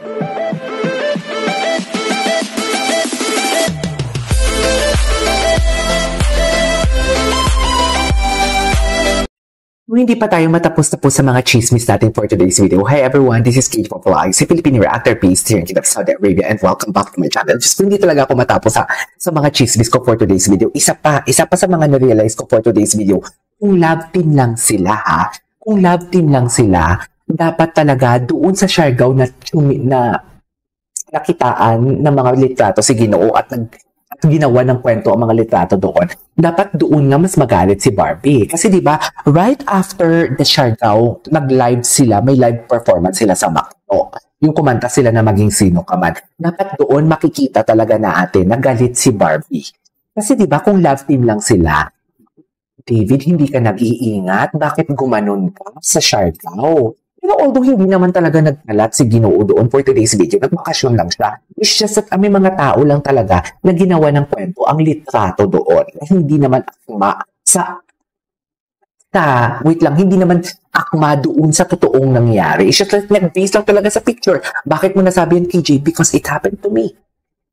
Kung hindi pa tayo matapos-tapos sa mga chismis natin for today's video, hi everyone, this is Kate for Vlog, si Filipino reactor based here in Kingdom of Saudi Arabia, and welcome back to my channel. Just kung hindi talaga ako matapos sa mga chismis ko for today's video, isa pa sa mga na-realize ko for today's video, kung love team lang sila kung love team lang sila, dapat talaga doon sa Siargao na nakitaan ng mga litrato si Ginoo at ginawa ng kwento ang mga litrato doon. Dapat doon nga mas magalit si Barbie. Kasi di ba right after the Siargao, nag-live sila, may live performance sila sa Macdo. Yung kumanta sila na maging sino ka man. Dapat doon makikita talaga natin na galit si Barbie. Kasi di ba kung love team lang sila, David, hindi ka nag-iingat? Bakit gumanon ka sa Siargao? Pero although hindi naman talaga nagkalat si Ginoo doon for today's video, nagbakasyon lang siya. It's just that may mga tao lang talaga na ginawa ng kwento ang litrato doon. Hindi naman akma hindi naman akma doon sa totoong nangyari. It's just like nag-base lang talaga sa picture. Bakit mo nasabi yan, KJ? Because it happened to me.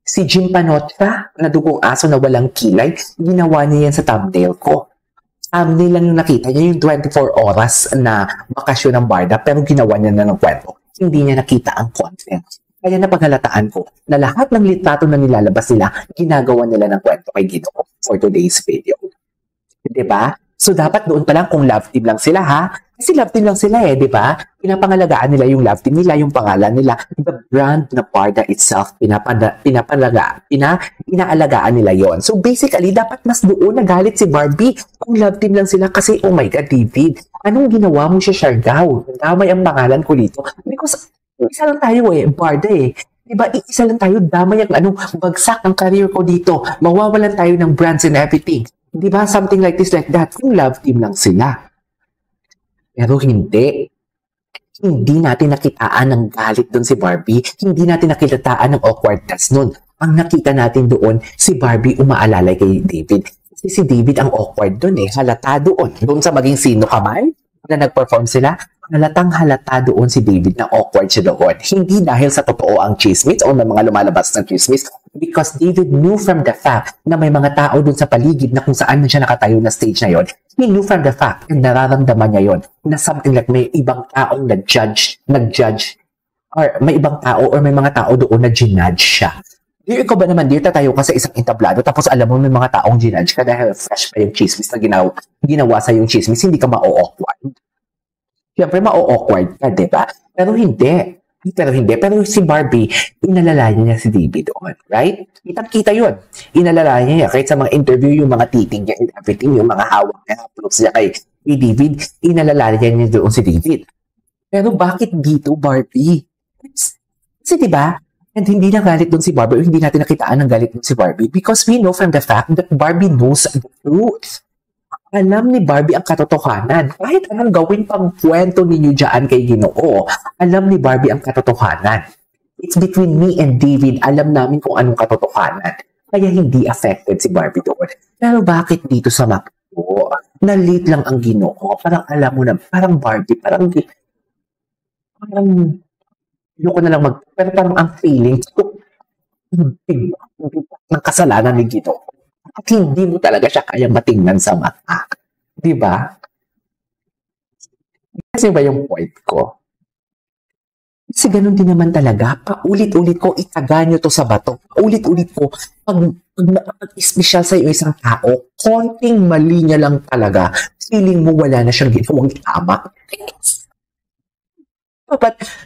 Si Jim Panotra, na dugong aso na walang kilay, ginawa niya yan sa thumbnail ko. Thumbnail lang yung nakita niya, yung 24 oras na bakasyon ng Barda, pero ginawa niya na ng kwento. Hindi niya nakita ang content. Kaya napaghalataan ko na lahat ng litrato na nilalabas nila, ginagawa nila ng kwento kay Ginoo for today's video. Diba? So dapat doon pa lang kung love team lang sila Kasi love team lang sila diba? Pinapangalagaan nila yung love team nila, yung pangalan nila. The brand na Barda itself, inaalagaan nila yon. So basically, dapat mas doon nagalit si Barbie kung love team lang sila kasi, oh my God, David, anong ginawa mo siya, Siargao? Damay ang pangalan ko dito. Because isa lang tayo Barda Diba, isa lang tayo, damay ang bagsak ang career ko dito. Mawawalan tayo ng brands and everything. Diba, something like this, like that. Kung love team lang sila. Pero hindi. Hindi natin nakitaan ng galit doon si Barbie. Hindi natin nakitaan ng awkwardness noon. Ang nakita natin doon, si Barbie umaalalay kay David. Kasi si David ang awkward doon Halata doon. Doon sa maging sino ka man na nag-perform sila, halatang halata doon si David na awkward siya doon. Hindi dahil sa totoo ang chismis o may mga lumalabas ng chismis, because David knew from the fact na may mga tao doon sa paligid na kung saan man siya nakatayo na stage na yon. He knew from the fact and nararamdaman niya yon na something like may ibang taong nag-judge, or may ibang tao or may mga tao doon na ginudge siya. Dear, ikaw ba naman, dear, tatayo ka sa isang entablado tapos alam mo may mga taong ginudge ka dahil fresh pa yung chismis na ginawa sa yung chismis, hindi ka ma-awkward. Siyempre, ma-awkward ka, diba? Pero hindi. Pero si Barbie, inalalayan niya si David doon, right? Kitang-kita yun. Inalalayan niya kahit sa mga interview, yung mga titing niya and everything, yung mga hawak niya, props niya kay David, inalalayan niya doon si David. Pero bakit dito, Barbie? Kasi diba, and hindi na galit doon si Barbie, o hindi natin nakitaan ng galit doon si Barbie because we know from the fact that Barbie knows the truth. Alam ni Barbie ang katotohanan. Kahit anong gawin pang kwento ninyo dyan kay Ginoo, alam ni Barbie ang katotohanan. It's between me and David. Alam namin kung anong katotohanan. Kaya hindi affected si Barbie doon. Pero bakit dito sa Macdo? Na-late lang ang Ginoo. Parang alam mo na, parang Barbie, parang ko na lang pero parang ang feeling ng kasalanan ni Ginoo. At hindi mo talaga siya kayang matingnan sa mata. Diba? Kasi ba yung point ko? Kasi ganun din naman talaga. Paulit-ulit ko, itaga nyo to sa bato. Paulit-ulit ko, pag espesyal sa iyo isang tao, konting mali niya lang talaga, feeling mo wala na siyang ginawang tama.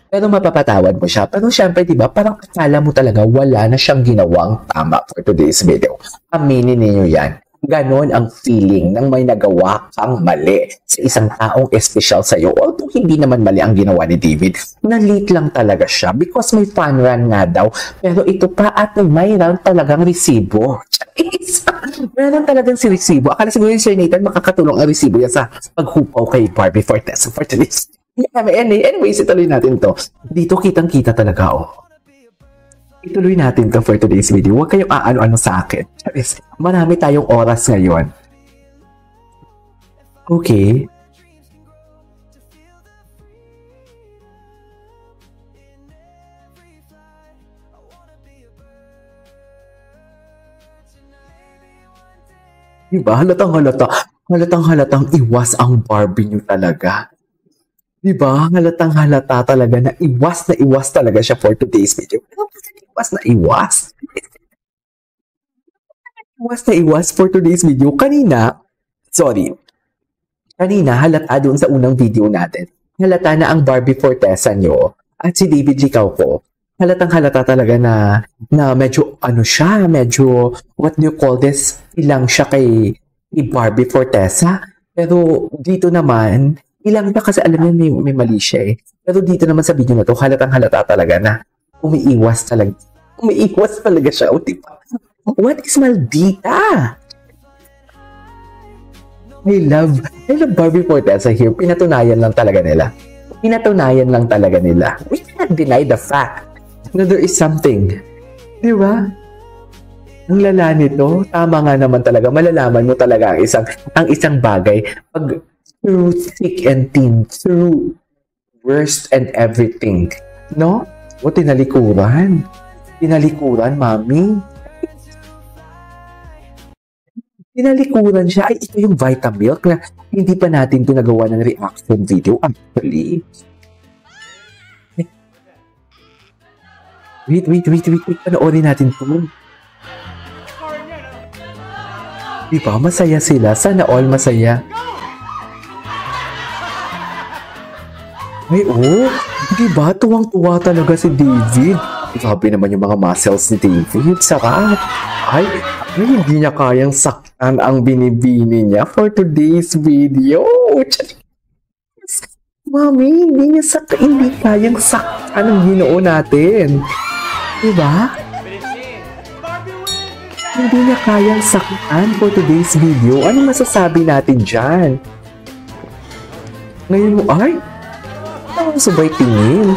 Pero mapapatawad mo siya. Pero syempre, diba, parang akala mo talaga wala na siyang ginawang tama for today's video. Aminin niyo yan. Ganon ang feeling ng may nagawa kang mali sa isang taong espesyal sa iyo. Although hindi naman mali ang ginawa ni David, na-late lang talaga siya because may fun run nga daw. Pero ito pa at mayroon talagang resibo. Meron talagang si resibo. Akala siguro yung Sir Nathan makakatulong ang resibo yan sa paghupaw kay Barbie for today's. Anyways, ituloy natin to. Dito kitang-kita talaga, Ituloy natin to for today's video. Huwag kayong aano-ano sa akin. Marami tayong oras ngayon. Okay. Diba? Halatang iwas ang Barbie niyo talaga. Diba? Halatang-halata talaga na iwas talaga siya for today's video. Iwas na iwas. Iwas na iwas for today's video. Kanina halata doon sa unang video natin. Halata na ang Barbie Fortesa nyo at si David Licauco. Halatang-halata talaga na medyo medyo, what do you call this? Ilang siya kay Barbie Fortesa. Pero dito naman, ilang na kasi alam niya may mali siya eh. Pero dito naman sa video na to, halatang-halata talaga na umiiwas talaga siya. O diba? What is Maldita? I love Barbie Fortesa here. Pinatunayan lang talaga nila. We cannot deny the fact na there is something. Di ba? Ang lala nito, tama nga naman talaga. Malalaman mo talaga ang isang bagay pag through thick and thin, through worst and everything. No? O, tinalikuran. Mami. Tinalikuran siya. Ay, ito yung Vitamilk na hindi pa natin ito nagawa ng reaction video. Actually. Wait. Panoorin natin ito. Diba? Masaya sila. Sana all masaya. Ay, diba? Tuwang-tuwa talaga si David. Grabe naman yung mga muscles ni David. Sarap. Ay, hindi niya kayang saktan ang binibini niya for today's video. Mami, hindi kayang saktan ang Ginoo natin. Diba? Hindi niya kayang saktan for today's video. Ano masasabi natin dyan? Ngayon mo, ay, ang sabay tingin.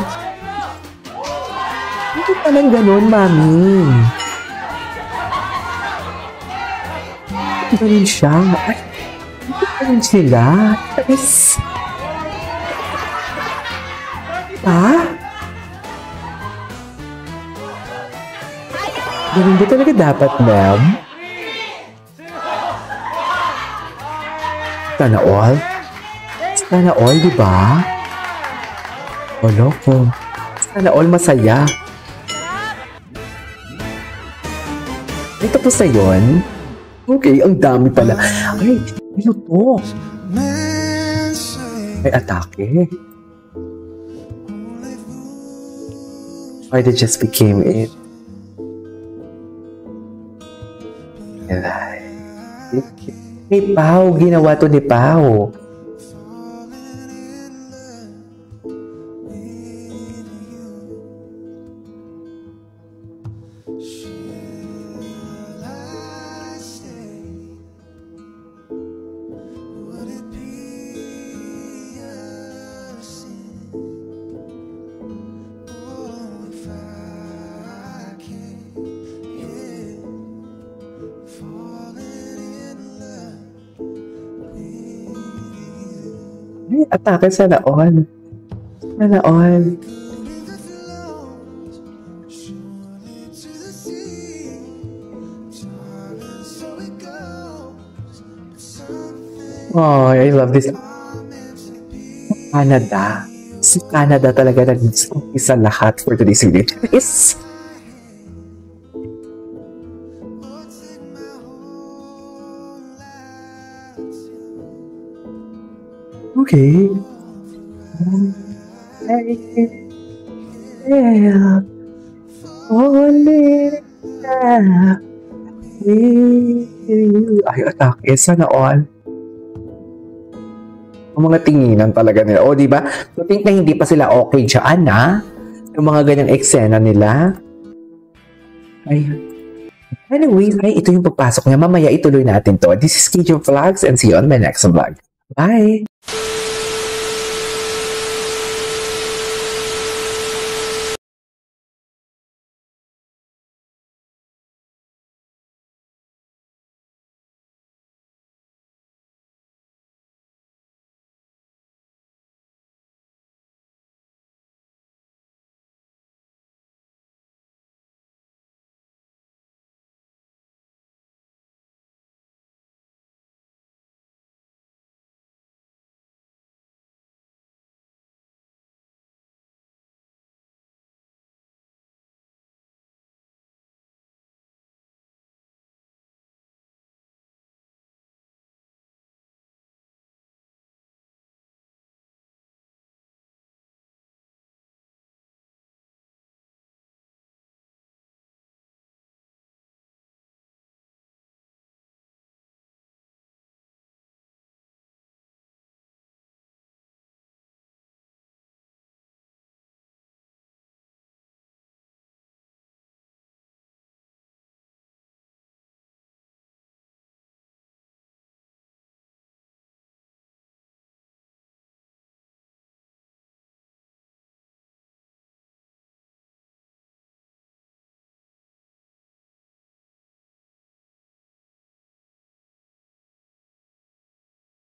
Hindi pa lang ganun, Mami. Ganun siya. Ay, ganun sila. Yes. Ha? Ganun ba talaga dapat, ma'am? Sana all, di ba? O, loko. Sana all masaya. Ay, tapos na yun? Okay, ang dami pala. Ay, ano to? May atake. Why they just became it? Ni Pao, ginawa to ni Pao. Atake, sana all. Sana all. Oh, I love this. Canada. Si Canada talaga nag-isa lahat for today's video. Yes! Okay. Ay, atake. Sana all. Ang mga tinginan talaga nila. O, diba? So, think na hindi pa sila okay dyan, ha? Yung mga ganyang eksena nila. Ay. Anyway, ito yung pagpasok niya. Mamaya ituloy natin to. This is KJ Vlogs and see you on my next vlog. Bye!